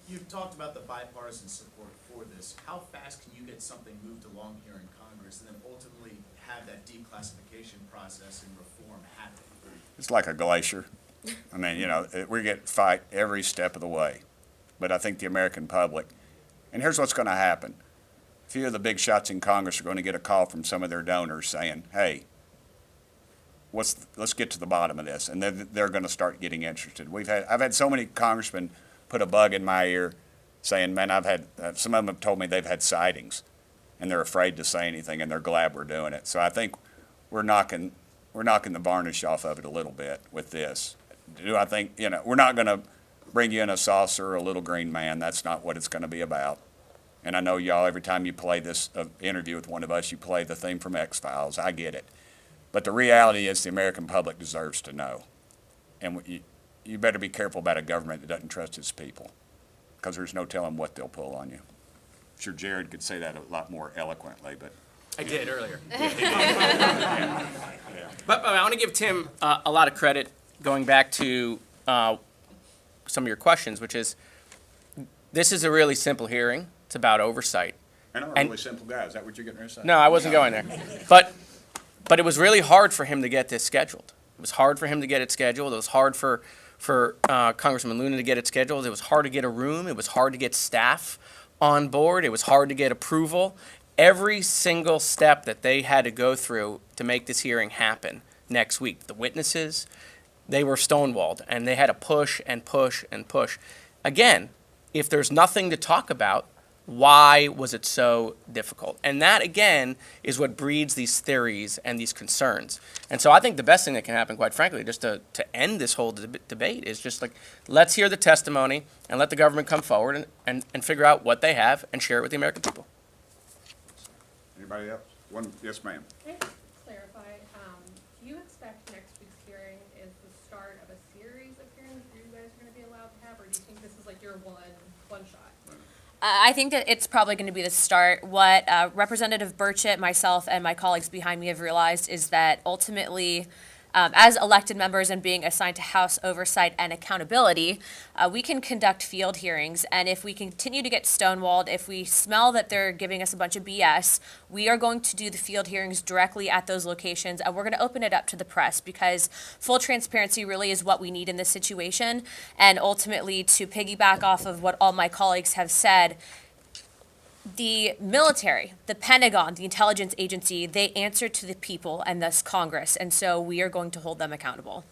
You've talked about the bipartisan support for this. How fast can you get something moved along here in Congress and then ultimately have that declassification process and reform happen? It's like a glacier. I mean, we get fight every step of the way. But I think the American public, and here's what's going to happen. A few of the big shots in Congress are going to get a call from some of their donors saying, hey, let's get to the bottom of this. And they're going to start getting interested. I've had so many congressmen put a bug in my ear saying, man, some of them have told me they've had sightings and they're afraid to say anything and they're glad we're doing it. So I think we're knocking the varnish off of it a little bit with this. Do I think, we're not going to bring you in a saucer or a little green man. That's not what it's going to be about. And I know y'all, every time you play this interview with one of us, you play the theme from X-Files. I get it. But the reality is the American public deserves to know. And you better be careful about a government that doesn't trust its people, because there's no telling what they'll pull on you. I'm sure Jared could say that a lot more eloquently, but. I did earlier. But I want to give Tim a lot of credit going back to some of your questions, which is, this is a really simple hearing. It's about oversight. And I'm a really simple guy. Is that what you're getting ready to say? No, I wasn't going there. But it was really hard for him to get this scheduled. It was hard for him to get it scheduled. It was hard for Congressman Luna to get it scheduled. It was hard to get a room. It was hard to get staff on board. It was hard to get approval. Every single step that they had to go through to make this hearing happen next week, the witnesses, they were stonewalled, and they had to push and push and push. Again, if there's nothing to talk about, why was it so difficult? And that, again, is what breeds these theories and these concerns. And so I think the best thing that can happen, quite frankly, just to end this whole debate is just like, let's hear the testimony and let the government come forward and figure out what they have and share it with the American people. Anybody else? Yes, ma'am. Can I clarify, do you expect next week's hearing is the start of a series of hearings you guys are going to be allowed to have, or do you think this is like your one shot? I think that it's probably going to be the start. What Representative Burchett, myself, and my colleagues behind me have realized is that ultimately, as elected members and being assigned to House oversight and accountability, we can conduct field hearings. And if we continue to get stonewalled, if we smell that they're giving us a bunch of BS, we are going to do the field hearings directly at those locations. And we're going to open it up to the press, because full transparency really is what we need in this situation. And ultimately, to piggyback off of what all my colleagues have said, the military, the Pentagon, the intelligence agency, they answer to the people and thus Congress. And so we are going to hold them accountable.